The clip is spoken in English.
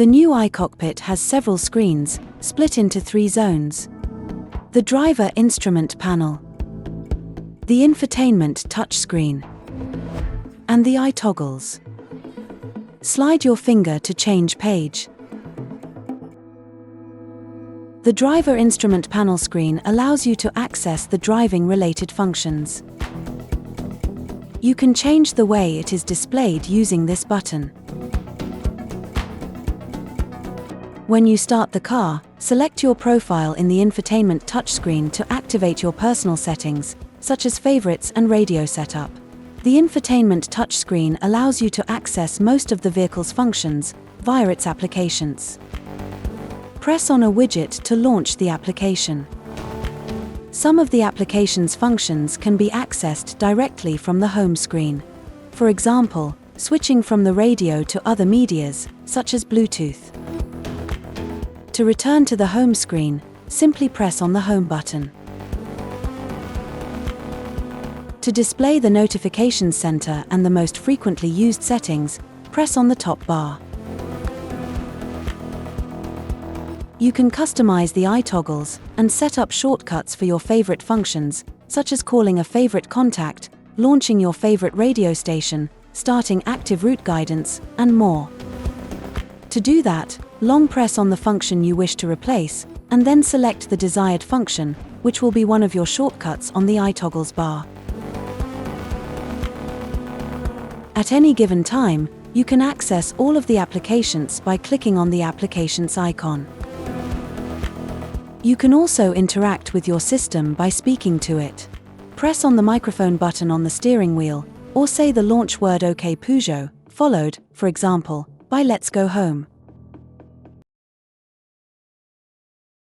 The new i-Cockpit has several screens, split into 3 zones. The driver instrument panel, the infotainment touchscreen, and the i-toggles. Slide your finger to change page. The driver instrument panel screen allows you to access the driving-related functions. You can change the way it is displayed using this button. When you start the car, select your profile in the infotainment touchscreen to activate your personal settings, such as favorites and radio setup. The infotainment touchscreen allows you to access most of the vehicle's functions via its applications. Press on a widget to launch the application. Some of the application's functions can be accessed directly from the home screen. For example, switching from the radio to other medias, such as Bluetooth. To return to the home screen, simply press on the Home button. To display the notifications center and the most frequently used settings, press on the top bar. You can customize the i-toggles and set up shortcuts for your favorite functions, such as calling a favorite contact, launching your favorite radio station, starting active route guidance, and more. To do that, long press on the function you wish to replace, and then select the desired function, which will be one of your shortcuts on the i-toggles bar. At any given time, you can access all of the applications by clicking on the applications icon. You can also interact with your system by speaking to it. Press on the microphone button on the steering wheel, or say the launch word OK Peugeot, followed, for example, by Let's Go Home.